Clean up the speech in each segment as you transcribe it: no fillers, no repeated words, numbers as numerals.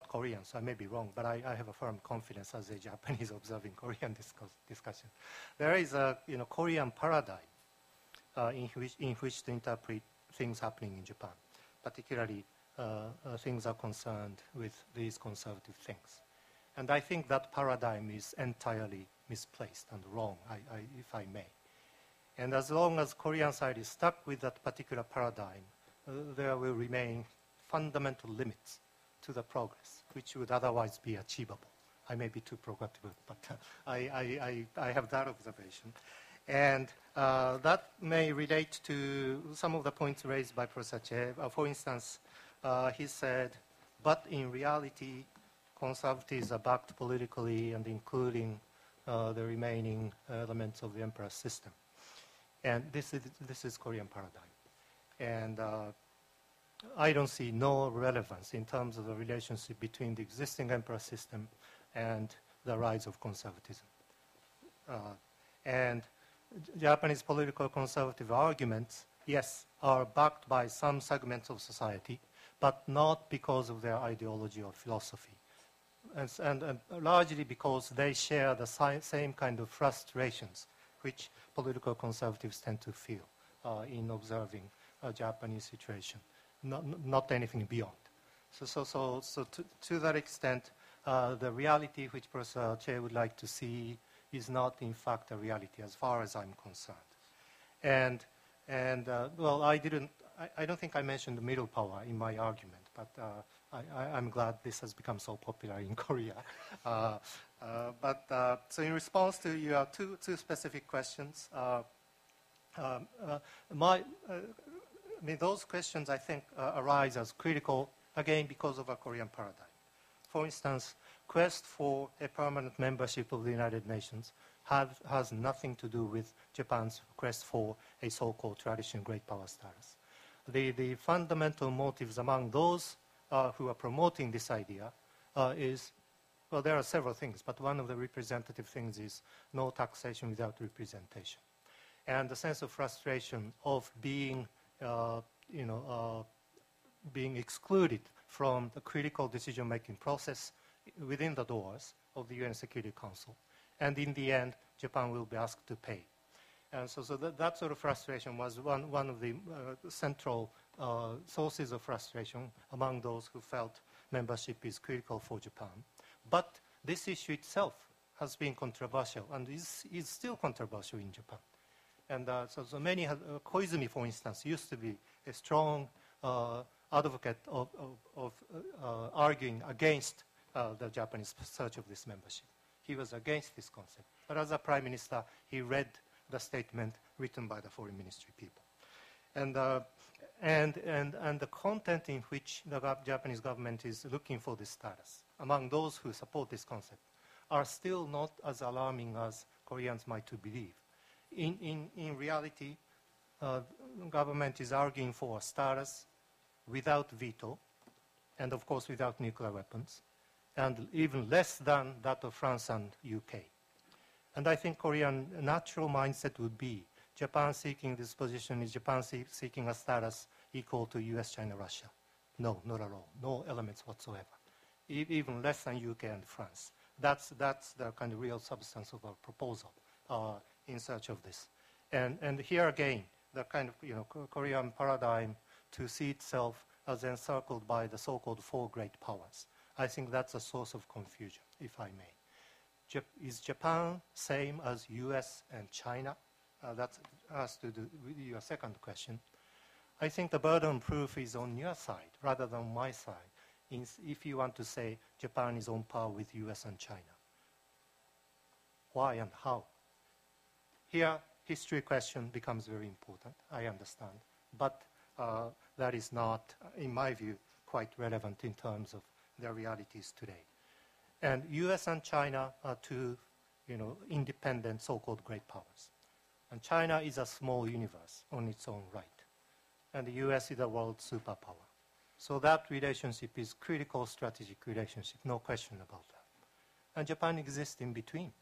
not Koreans, I may be wrong, but I have a firm confidence as a Japanese observing Korean discussion. There is a Korean paradigm in which to interpret things happening in Japan, particularly things are concerned with these conservative things. And I think that paradigm is entirely misplaced and wrong, if I may. And as long as Korean side is stuck with that particular paradigm, there will remain fundamental limits to the progress, which would otherwise be achievable. I may be too provocative, but I have that observation. And that may relate to some of the points raised by Professor Che. For instance, he said, but in reality, conservatives are backed politically and including the remaining elements of the emperor system. And this is Korean paradigm. And I don't see no relevance in terms of the relationship between the existing emperor system and the rise of conservatism. And Japanese political conservative arguments, yes, are backed by some segments of society, but not because of their ideology or philosophy. And largely because they share the same kind of frustrations which political conservatives tend to feel in observing a Japanese situation, not anything beyond. So to that extent, the reality which Professor Che would like to see is not in fact a reality as far as I'm concerned. And well, I don't think I mentioned the middle power in my argument, but I'm glad this has become so popular in Korea. So in response to your two specific questions, I mean, those questions, I think, arise as critical, again, because of a Korean paradigm. For instance, quest for a permanent membership of the United Nations has nothing to do with Japan's quest for a so-called traditional great power status. The fundamental motives among those who are promoting this idea is, well, there are several things, but one of the representative things is no taxation without representation. And the sense of frustration of being being excluded from the critical decision-making process within the doors of the UN Security Council. And in the end, Japan will be asked to pay. And so that sort of frustration was one of the central sources of frustration among those who felt membership is critical for Japan. But this issue itself has been controversial and is still controversial in Japan. And so many, Koizumi, for instance, used to be a strong advocate of arguing against the Japanese search of this membership. He was against this concept. But as a prime minister, he read the statement written by the foreign ministry people. And the content in which the Japanese government is looking for this status, among those who support this concept, are still not as alarming as Koreans might to believe. In reality, the government is arguing for a status without veto, and of course without nuclear weapons, and even less than that of France and UK. And I think Korean natural mindset would be Japan seeking this position is Japan seeking a status equal to US, China, Russia. No, not at all. No elements whatsoever. Even less than UK and France. That's the kind of real substance of our proposal in search of this. And here again, the kind of Korean paradigm to see itself as encircled by the so-called four great powers. I think that's a source of confusion, if I may. Is Japan same as US and China? That has to do with your second question. I think the burden of proof is on your side rather than my side, if you want to say Japan is on par with US and China. Why and how? Here, history question becomes very important, I understand. But that is not, in my view, quite relevant in terms of their realities today. And US and China are two independent so-called great powers. And China is a small universe on its own right. And the US is a world superpower. So that relationship is critical strategic relationship, no question about that. And Japan exists in between.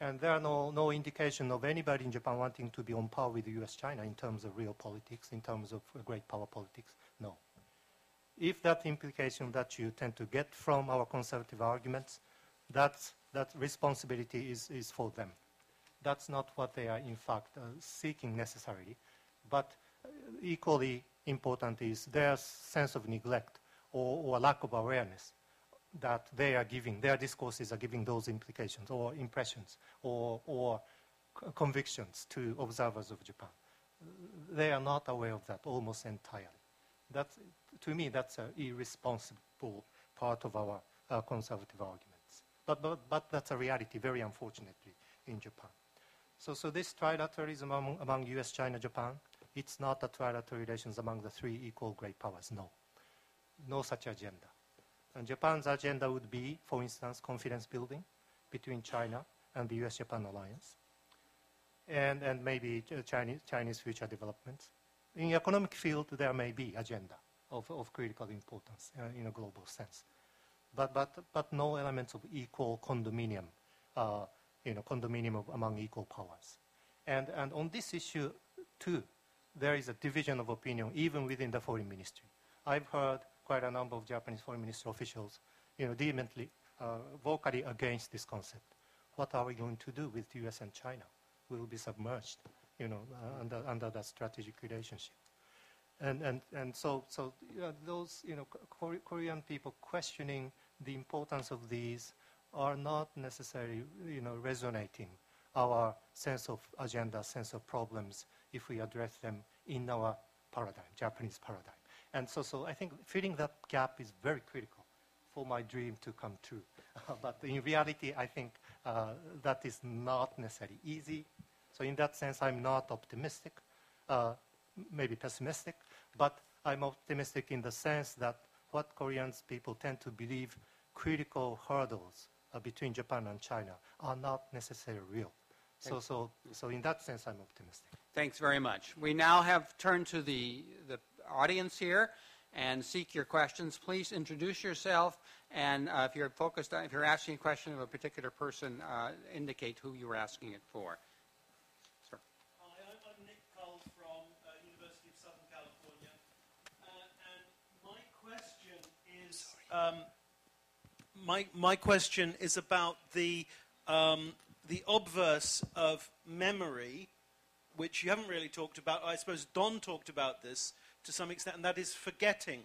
And there are no indication of anybody in Japan wanting to be on par with the US-China in terms of real politics, in terms of great power politics. No. if that implication that you tend to get from our conservative arguments, that responsibility is for them. That's not what they are, in fact, seeking necessarily. But equally important is their sense of neglect or lack of awareness that they are giving, their discourses are giving those implications or impressions or convictions to observers of Japan. They are not aware of that almost entirely. That's, to me, that's an irresponsible part of our conservative arguments. But that's a reality, very unfortunately, in Japan. So this trilateralism among US, China, Japan, it's not a trilateral relations among the three equal great powers, no. No such agenda. And Japan's agenda would be, for instance, confidence building between China and the US-Japan alliance, and maybe Chinese future developments. In the economic field, there may be agenda of critical importance in a global sense, but no elements of equal condominium, condominium among equal powers. And on this issue, too, there is a division of opinion even within the foreign ministry. I've heard quite a number of Japanese foreign ministry officials, vehemently, vocally against this concept. What are we going to do with the US and China? We will be submerged, under that strategic relationship. And so those, Korean people questioning the importance of these are not necessarily, resonating our sense of agenda, sense of problems, if we address them in our paradigm, Japanese paradigm. And so I think filling that gap is very critical for my dream to come true. But in reality, I think that is not necessarily easy. So in that sense, I'm not optimistic, maybe pessimistic, but I'm optimistic in the sense that what Koreans people tend to believe critical hurdles between Japan and China are not necessarily real. So in that sense, I'm optimistic. Thanks very much. We now have turned to the audience here and seek your questions. Please introduce yourself, and if you're focused on, if you're asking a question of a particular person, indicate who you were asking it for. Sir. Hi, I'm Nick Cole from University of Southern California, and my question is about the obverse of memory, which you haven't really talked about. I suppose Don talked about this to some extent, and that is forgetting.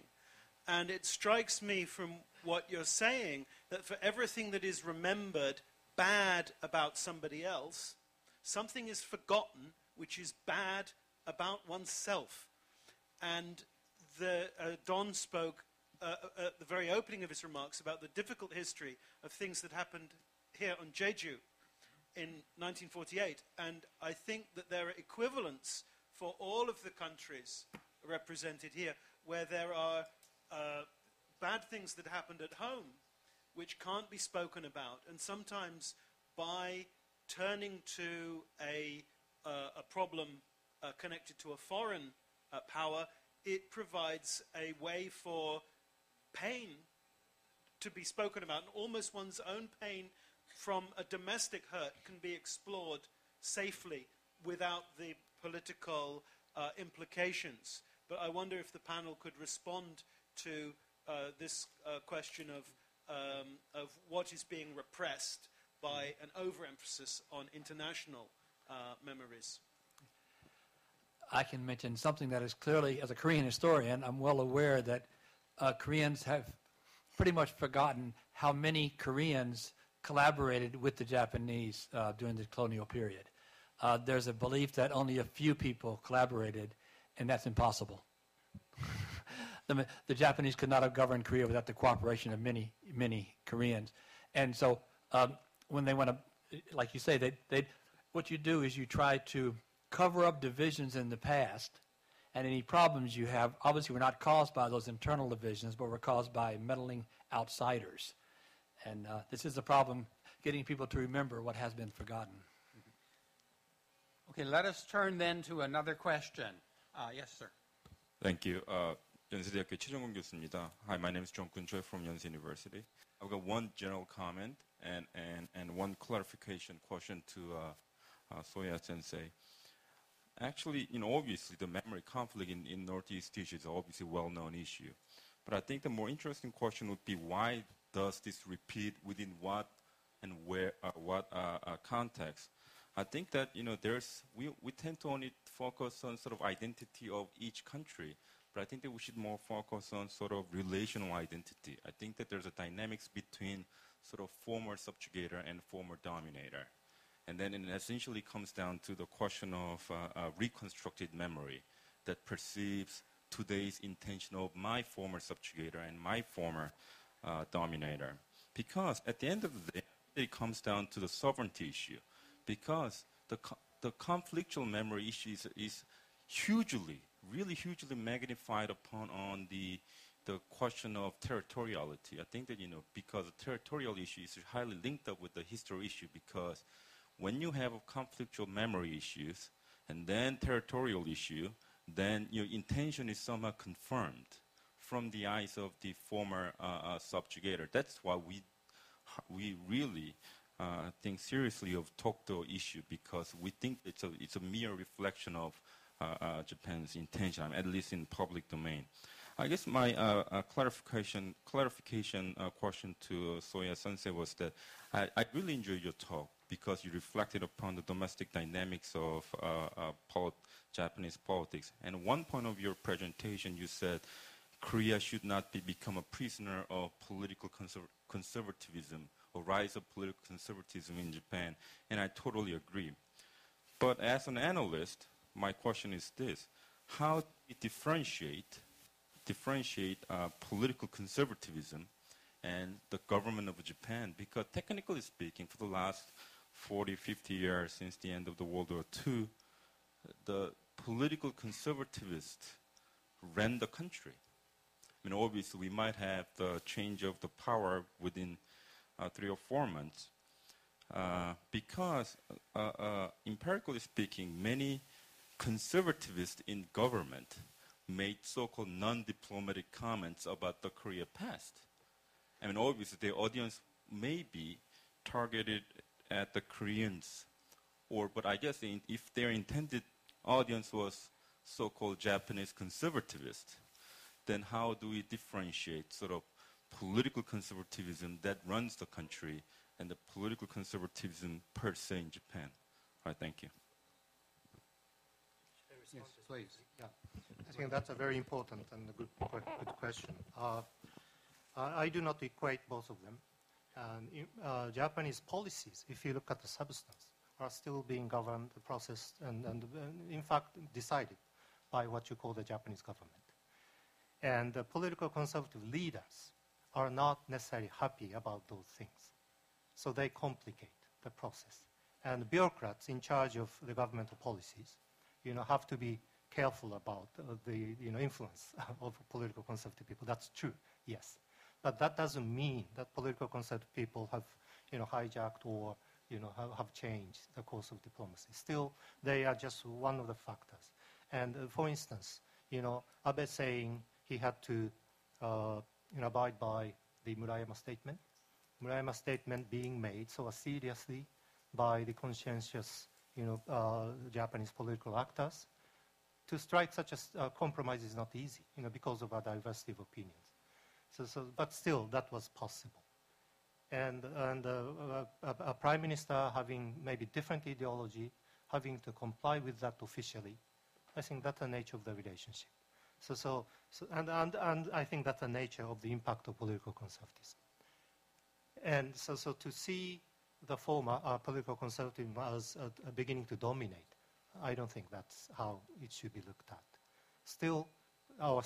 And it strikes me from what you're saying that for everything that is remembered bad about somebody else, something is forgotten which is bad about oneself. And Don spoke at the very opening of his remarks about the difficult history of things that happened here on Jeju in 1948. And I think that there are equivalents for all of the countries represented here, where there are bad things that happened at home which can't be spoken about. And sometimes by turning to a problem connected to a foreign power, it provides a way for pain to be spoken about. And almost one's own pain from a domestic hurt can be explored safely without the political implications. But I wonder if the panel could respond to this question of what is being repressed by an overemphasis on international memories. I can mention something that is clearly, as a Korean historian, I'm well aware that Koreans have pretty much forgotten how many Koreans collaborated with the Japanese during the colonial period. There's a belief that only a few people collaborated, and that's impossible. The Japanese could not have governed Korea without the cooperation of many, many Koreans. And so when they want to, like you say, what you do is you try to cover up divisions in the past, and any problems you have obviously were not caused by those internal divisions, but were caused by meddling outsiders. And this is a problem, getting people to remember what has been forgotten. Okay, let us turn then to another question. Yes, sir. Thank you. 연세대학교 최정근 교수입니다. Hi, my name is Jong-kun Choi from Yonsei University. I've got one general comment and one clarification question to Soya Sensei. Actually, obviously the memory conflict in Northeast Asia is obviously a well-known issue. But I think the more interesting question would be, why does this repeat, within what and where, what context? I think that, we tend to only focus on sort of identity of each country, but I think that we should more focus on sort of relational identity. I think that there's a dynamics between sort of former subjugator and former dominator. And then it essentially comes down to the question of reconstructed memory that perceives today's intention of my former subjugator and my former dominator. Because at the end of the day, it comes down to the sovereignty issue. Because the conflictual memory issue is hugely, really hugely magnified upon on the question of territoriality. I think that, because the territorial issue is highly linked up with the history issue, because when you have conflictual memory issues and then territorial issue, then your intention is somehow confirmed from the eyes of the former subjugator. That's why we really think seriously of Tokdo issue, because we think it's a mere reflection of Japan's intention, at least in public domain. I guess my clarification question to Soya Sensei was that I really enjoyed your talk, because you reflected upon the domestic dynamics of Japanese politics. And one point of your presentation, you said Korea should not become a prisoner of political conservatism, or rise of political conservatism in Japan. And I totally agree. But as an analyst, my question is this: how do you differentiate political conservatism and the government of Japan? Because technically speaking, for the last 40, 50 years, since the end of the World War II, the political conservativists ran the country. I mean, obviously, we might have the change of the power within 3 or 4 months, because, empirically speaking, many conservativists in government made so-called non-diplomatic comments about the Korea past. I mean, obviously, their audience may be targeted at the Koreans, but I guess if their intended audience was so-called Japanese conservativists, then how do we differentiate sort of political conservatism that runs the country and the political conservatism per se in Japan? All right, thank you. Yes, please. Yeah, I think that's a very important and a good question. I do not equate both of them. And Japanese policies, if you look at the substance, are still being governed, processed, and in fact decided by what you call the Japanese government. And the political conservative leaders are not necessarily happy about those things. So they complicate the process. And bureaucrats in charge of the governmental policies, have to be careful about the influence of political conservative people. That's true, yes. But that doesn't mean that political conservative people have, hijacked or, have changed the course of diplomacy. Still, they are just one of the factors. And for instance, Abe saying he had to, abide by the Murayama statement. Murayama statement being made so seriously by the conscientious, Japanese political actors. To strike such a compromise is not easy, because of our diversity of opinions. But still, that was possible. And a prime minister having maybe different ideology, having to comply with that officially, I think that's the nature of the relationship. And I think that's the nature of the impact of political conservatism. And so to see the former political conservatism as beginning to dominate, I don't think that's how it should be looked at. Still, our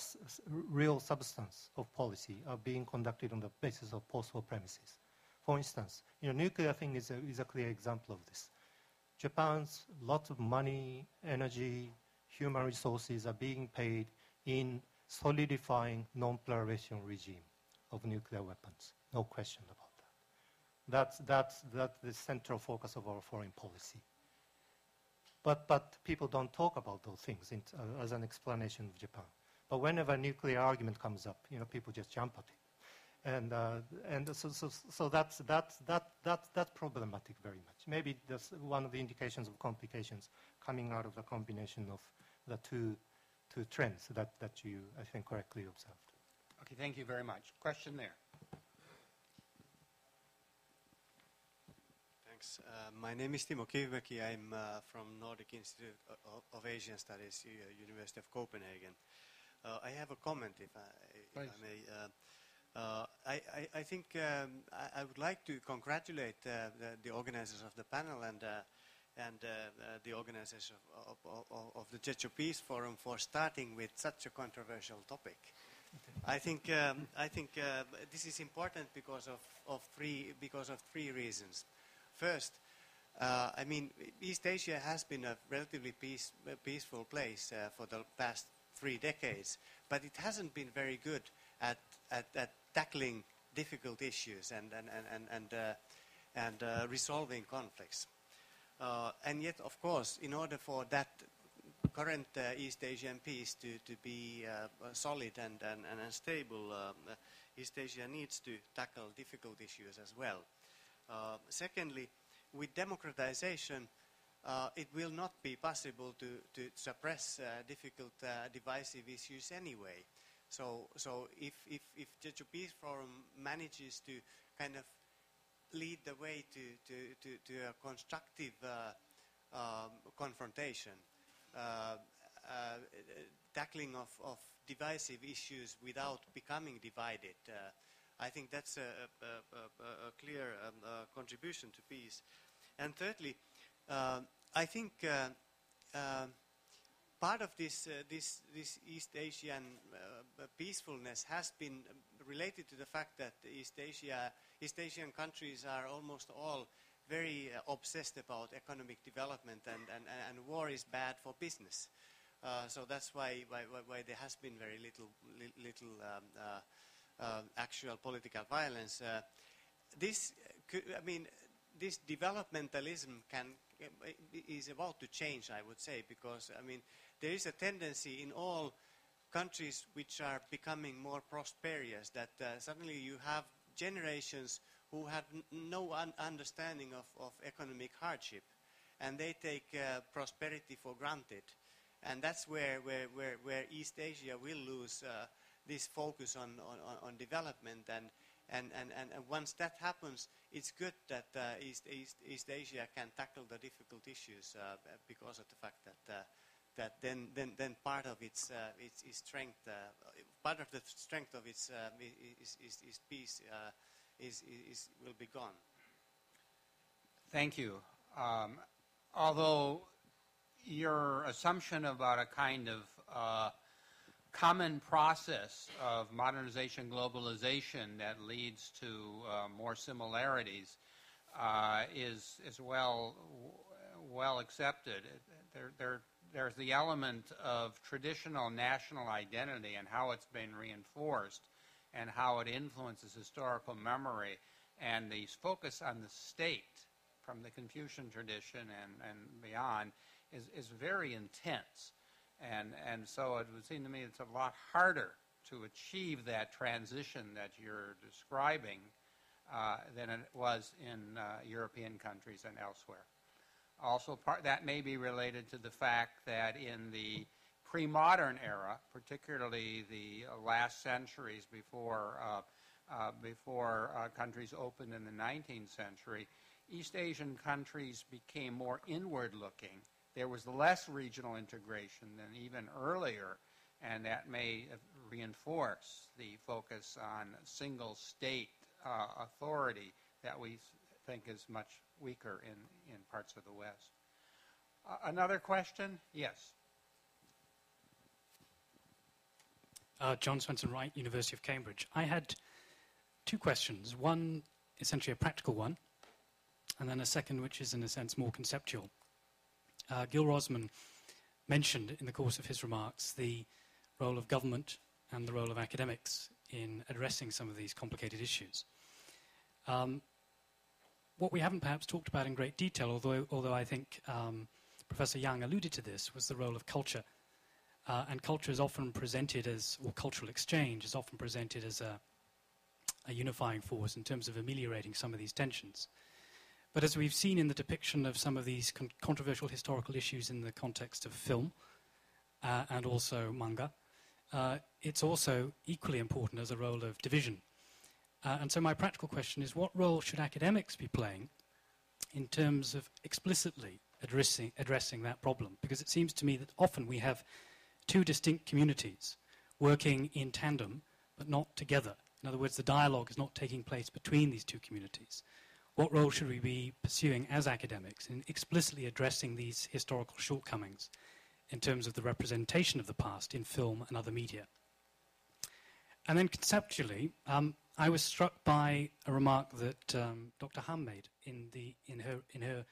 real substance of policy are being conducted on the basis of post-war premises. For instance, nuclear thing is a clear example of this. Japan's lots of money, energy, human resources are being paid in solidifying non-proliferation regime of nuclear weapons. No question about that. That's the central focus of our foreign policy. But people don't talk about those things as an explanation of Japan. But whenever a nuclear argument comes up, people just jump at it. And so that's problematic very much. Maybe that's one of the indications of complications coming out of the combination of the two trends that you, I think, correctly observed. Okay, thank you very much. Question there. Thanks. My name is Timo Kivimäki. I'm from Nordic Institute of Asian Studies, University of Copenhagen. I have a comment, if I may. I think I would like to congratulate the organizers of the panel and the organizers of the Jeju Peace Forum for starting with such a controversial topic. I think this is important because of three reasons. First, I mean, East Asia has been a relatively peaceful place for the past 3 decades, but it hasn't been very good at tackling difficult issues and resolving conflicts. And yet, of course, in order for that current East Asian peace to be solid and stable, East Asia needs to tackle difficult issues as well. Secondly, with democratization, it will not be possible to suppress difficult, divisive issues anyway. So if Jeju Peace Forum manages to kind of lead the way to a constructive confrontation, tackling of divisive issues without becoming divided, I think that's a clear contribution to peace. And thirdly, I think part of this East Asian peacefulness has been related to the fact that East Asian countries are almost all very obsessed about economic development, and war is bad for business. So that's why there has been very little actual political violence. This developmentalism is about to change, I would say, because there is a tendency in all countries which are becoming more prosperous that suddenly you have generations who have no understanding of economic hardship, and they take prosperity for granted, and that's where East Asia will lose this focus on development, and once that happens, it's good that East Asia can tackle the difficult issues because of the fact that then part of its strength, part of the strength of its peace will be gone. Thank you. Although your assumption about a kind of common process of modernization, globalization that leads to more similarities is well accepted. There's the element of traditional national identity and how it's been reinforced and how it influences historical memory, and the focus on the state from the Confucian tradition and beyond is very intense. And so it would seem to me it's a lot harder to achieve that transition that you're describing than it was in European countries and elsewhere. Also, that may be related to the fact that in the pre-modern era, particularly the last centuries before countries opened in the 19th century, East Asian countries became more inward-looking. There was less regional integration than even earlier, and that may reinforce the focus on single state authority that we think is much weaker in parts of the West. Another question? Yes. John Swenson Wright, University of Cambridge. I had 2 questions. One, essentially a practical one, and then a second, which is in a sense more conceptual. Gil Rosman mentioned in the course of his remarks the role of government and the role of academics in addressing some of these complicated issues. What we haven't perhaps talked about in great detail, although I think Professor Yang alluded to this, was the role of culture. And culture is often presented as, or cultural exchange is often presented as a unifying force in terms of ameliorating some of these tensions. But as we've seen in the depiction of some of these controversial historical issues in the context of film and also manga, it's also equally important as a role of division. And so my practical question is, what role should academics be playing in terms of explicitly addressing that problem? Because it seems to me that often we have two distinct communities working in tandem but not together. In other words, the dialogue is not taking place between these two communities. What role should we be pursuing as academics in explicitly addressing these historical shortcomings in terms of the representation of the past in film and other media? And then conceptually, I was struck by a remark that Dr. Ham made in her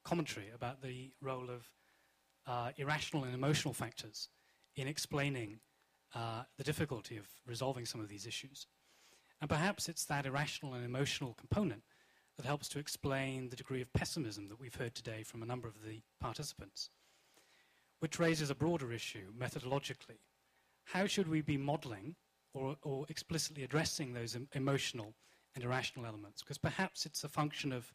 commentary about the role of irrational and emotional factors in explaining the difficulty of resolving some of these issues. And perhaps it's that irrational and emotional component that helps to explain the degree of pessimism that we've heard today from a number of the participants, which raises a broader issue methodologically. How should we be modeling or explicitly addressing those emotional and irrational elements? Because perhaps it's a function of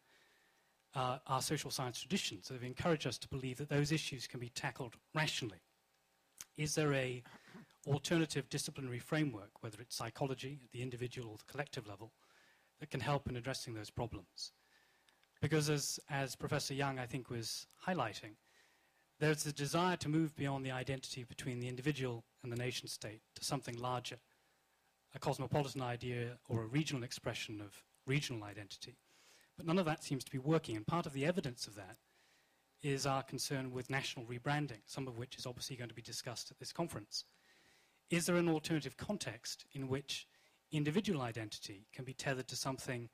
our social science traditions that have encouraged us to believe that those issues can be tackled rationally. Is there a alternative disciplinary framework, whether it's psychology at the individual or the collective level, that can help in addressing those problems? Because as Professor Young, I think, was highlighting, there's a desire to move beyond the identity between the individual and the nation state to something larger, a cosmopolitan idea or a regional expression of regional identity. But none of that seems to be working, and part of the evidence of that is our concern with national rebranding, some of which is obviously going to be discussed at this conference. Is there an alternative context in which individual identity can be tethered to something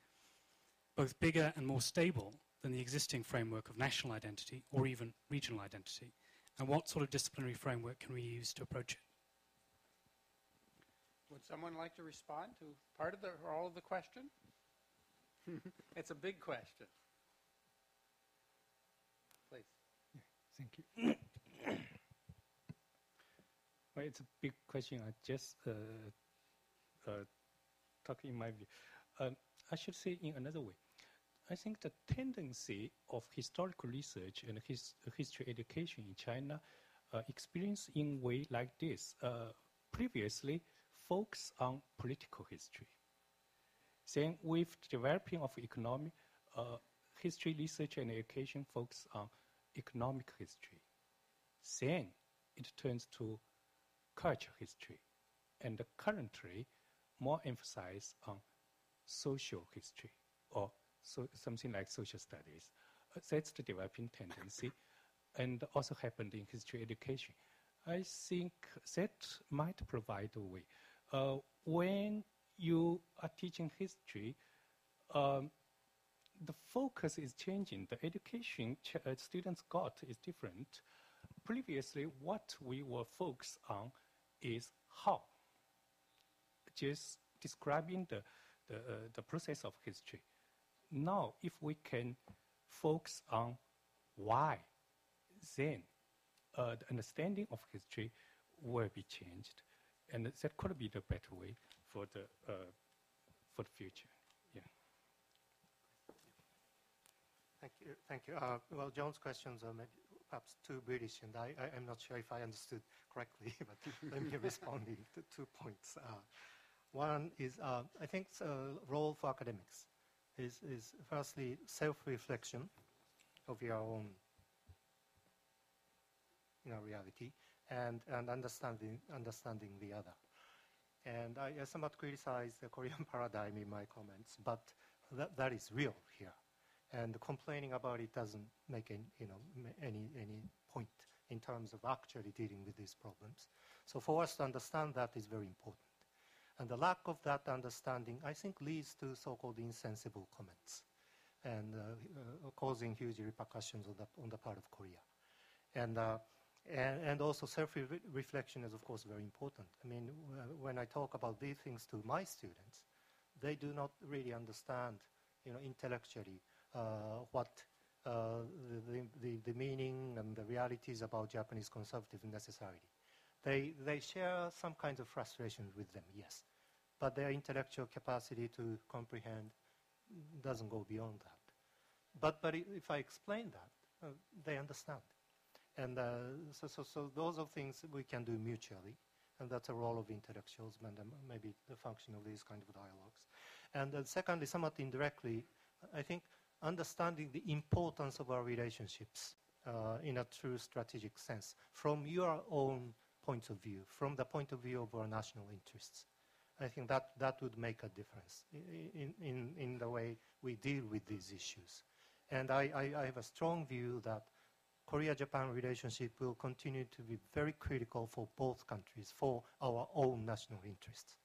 both bigger and more stable than the existing framework of national identity or even regional identity? And what sort of disciplinary framework can we use to approach it? Would someone like to respond to part of or all of the question? It's a big question. Please. Thank you. Well, it's a big question. I just talk in my view. I should say in another way. I think the tendency of historical research and history education in China experience in way like this. Previously, focus on political history. Then with developing of economy, history research and education focus on economic history. Then it turns to culture history. And currently, more emphasis on social history or something like social studies. That's the developing tendency and also happened in history education. I think that might provide a way. When you are teaching history, the focus is changing. The education students got is different. Previously, what we were focused on is how. Just describing the process of history. Now, if we can focus on why, then the understanding of history will be changed. And that could be the better way for the future. Yeah. Thank you. Well, John's questions are maybe perhaps too British, and I'm not sure if I understood correctly, but let me respond to 2 points. One is, I think the role for academics is firstly self-reflection of your own reality and understanding the other. And I somewhat criticize the Korean paradigm in my comments, but that is real here. And complaining about it doesn't make any point in terms of actually dealing with these problems. So for us to understand that is very important. And the lack of that understanding, I think, leads to so-called insensible comments and causing huge repercussions on the part of Korea. And also self-reflection is, of course, very important. I mean, when I talk about these things to my students, they do not really understand, intellectually what the meaning and the realities about Japanese conservatism necessarily. They share some kinds of frustrations with them, yes, but their intellectual capacity to comprehend doesn't go beyond that. But if I explain that, they understand. And so those are things we can do mutually. And that's a role of intellectuals and maybe the function of these kind of dialogues. And secondly, somewhat indirectly, I think understanding the importance of our relationships in a true strategic sense from your own point of view, from the point of view of our national interests. I think that would make a difference in the way we deal with these issues. And I have a strong view that Korea-Japan relationship will continue to be very critical for both countries, for our own national interests.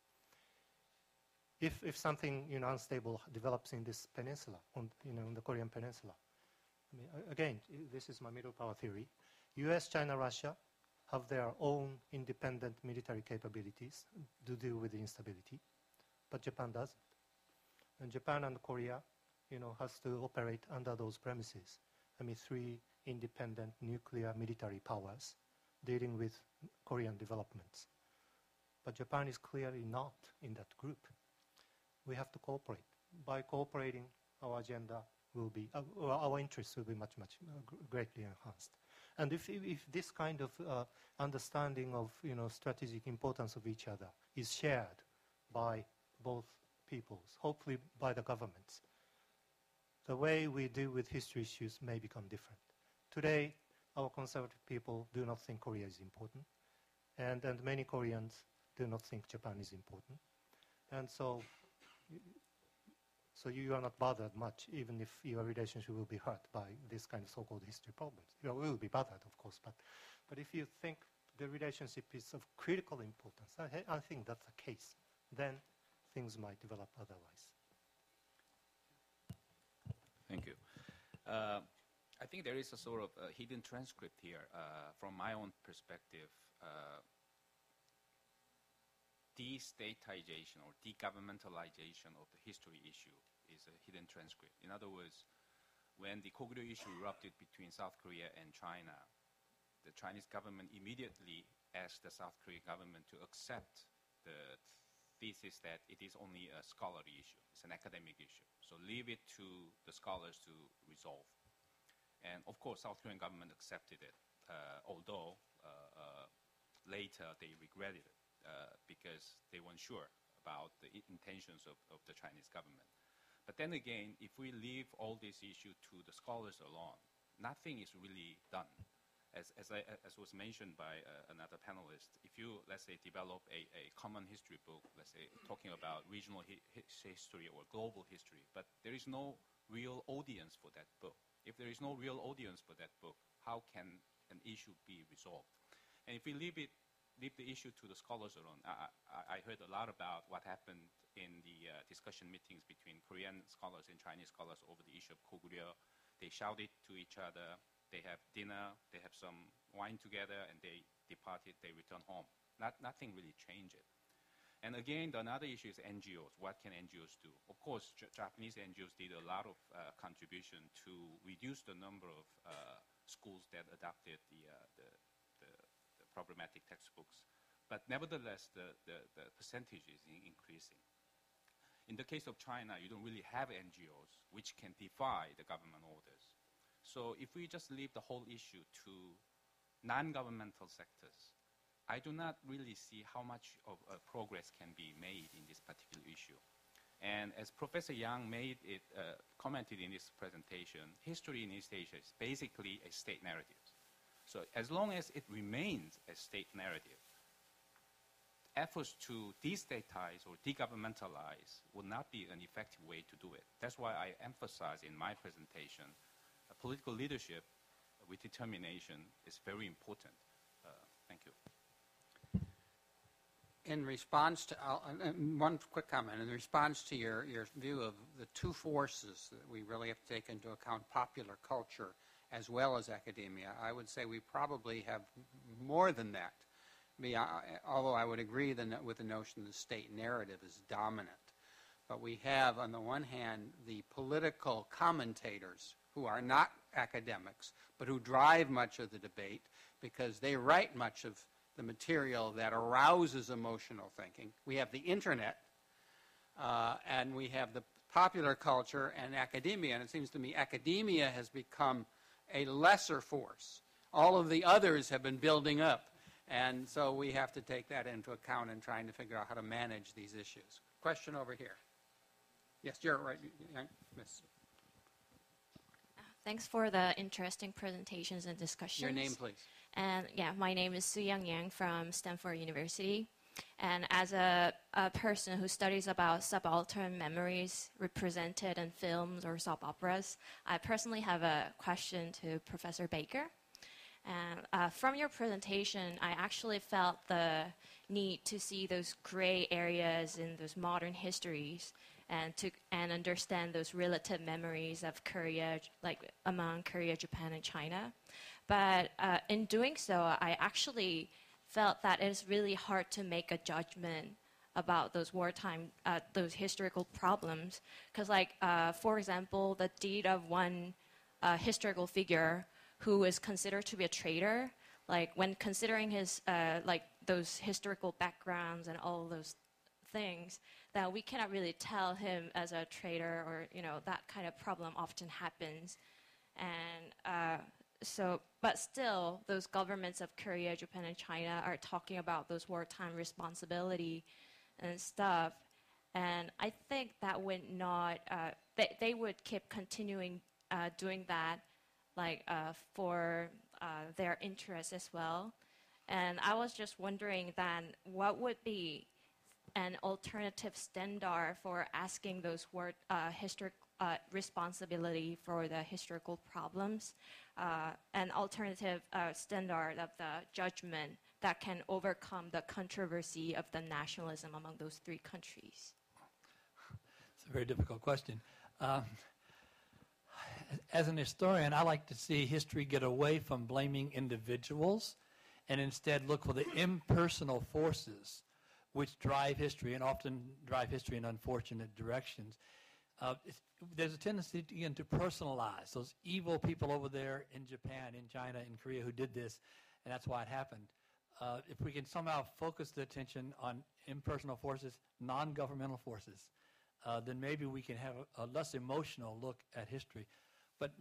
If something unstable develops in this peninsula, in the Korean peninsula, I mean, again, this is my middle power theory. U.S., China, Russia have their own independent military capabilities to deal with the instability, but Japan doesn't. And Japan and Korea, has to operate under those premises. I mean, 3 independent nuclear military powers dealing with Korean developments. But Japan is clearly not in that group. We have to cooperate. By cooperating, our agenda will be, our interests will be much, much greatly enhanced. And if this kind of understanding of strategic importance of each other is shared by both peoples, hopefully by the governments, the way we deal with history issues may become different. Today, our conservative people do not think Korea is important, and many Koreans do not think Japan is important. And so you are not bothered much, even if your relationship will be hurt by this kind of so-called history problems. You will be bothered, of course, but if you think the relationship is of critical importance, I think that's the case, then things might develop otherwise. Thank you. I think there is a sort of hidden transcript here. From my own perspective, destatization or degovernmentalization of the history issue is a hidden transcript. In other words, when the Goguryeo issue erupted between South Korea and China, the Chinese government immediately asked the South Korean government to accept the thesis that it is only a scholarly issue. It's an academic issue. So leave it to the scholars to resolve. And of course, South Korean government accepted it, although later they regretted it because they weren't sure about the intentions of the Chinese government. But then again, if we leave all this issue to the scholars alone, nothing is really done. As was mentioned by another panelist, if you, let's say, develop a common history book, let's say, talking about regional history or global history, but there is no real audience for that book. If there is no real audience for that book, how can an issue be resolved? And if we leave the issue to the scholars alone, I heard a lot about what happened in the discussion meetings between Korean scholars and Chinese scholars over the issue of Goguryeo. They shouted to each other. They have dinner, they have some wine together, and they departed, they return home. Nothing really changed. And again, another issue is NGOs. What can NGOs do? Of course, Japanese NGOs did a lot of contribution to reduce the number of schools that adopted the problematic textbooks. But nevertheless, the percentage is increasing. In the case of China, you don't really have NGOs which can defy the government orders. So if we just leave the whole issue to non-governmental sectors, I do not really see how much of progress can be made in this particular issue. And as Professor Yang commented in his presentation, history in East Asia is basically a state narrative. So as long as it remains a state narrative, efforts to destatize or degovernmentalize would not be an effective way to do it. That's why I emphasize in my presentation political leadership with determination is very important. Thank you. In response to, one quick comment, in response to your view of the two forces that we really have to take into account, popular culture as well as academia, I would say we probably have more than that. Although I would agree with the notion the state narrative is dominant. But we have, on the one hand, the political commentators who are not academics, but who drive much of the debate because they write much of the material that arouses emotional thinking. We have the internet, and we have the popular culture and academia, and it seems to me academia has become a lesser force. All of the others have been building up, And so we have to take that into account in trying to figure out how to manage these issues. Question over here. Yes, you're right, Miss. Thanks for the interesting presentations and discussions. Your name, please. And yeah, my name is Su-Yang Yang from Stanford University. And as a person who studies about subaltern memories represented in films or soap operas, I personally have a question to Professor Baker. And from your presentation, I actually felt the need to see those gray areas in those modern histories and understand those relative memories of Korea, like among Korea, Japan, and China. But in doing so, I actually felt that it's really hard to make a judgment about those wartime, those historical problems. Because, like, for example, the deed of one historical figure who is considered to be a traitor, like when considering his, like those historical backgrounds and all those things, that we cannot really tell him as a traitor, or, you know, that kind of problem often happens. And but still, those governments of Korea, Japan, and China are talking about those wartime responsibility and stuff. And I think that would not, they would keep continuing doing that, like for their interests as well. And I was just wondering then, what would be an alternative standard for asking those responsibility for the historical problems, an alternative standard of the judgment that can overcome the controversy of the nationalism among those three countries? It's a very difficult question. As an historian, I like to see history get away from blaming individuals and instead look for the impersonal forces which drive history and often drive history in unfortunate directions. There's a tendency again to personalize those evil people over there in Japan, in China, in Korea who did this, and that's why it happened. If we can somehow focus the attention on impersonal forces, non-governmental forces, then maybe we can have a less emotional look at history. But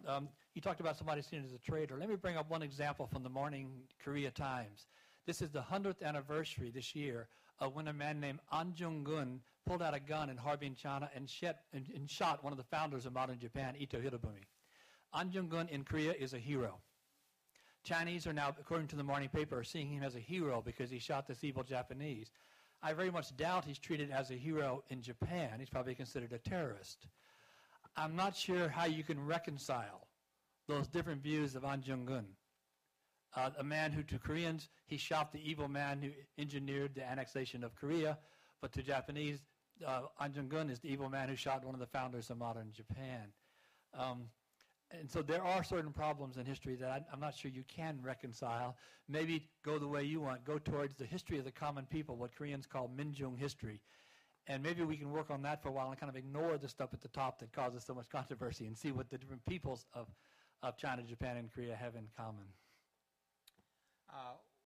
you talked about somebody seen as a traitor. Let me bring up one example from the Morning Korea Times. This is the 100th anniversary this year of when a man named An Jung-gun pulled out a gun in Harbin, China, and shot one of the founders of modern Japan, Ito Hirobumi. An Jung-gun in Korea is a hero. Chinese are now, according to the morning paper, are seeing him as a hero because he shot this evil Japanese. I very much doubt he's treated as a hero in Japan. He's probably considered a terrorist. I'm not sure how you can reconcile those different views of An Jung-gun. A man who, to Koreans, he shot the evil man who engineered the annexation of Korea, but to Japanese, An Jung-gun is the evil man who shot one of the founders of modern Japan. And so there are certain problems in history that I'm not sure you can reconcile. Maybe go the way you want, go towards the history of the common people, what Koreans call Minjung history. And maybe we can work on that for a while and kind of ignore the stuff at the top that causes so much controversy and see what the different peoples of China, Japan, and Korea have in common.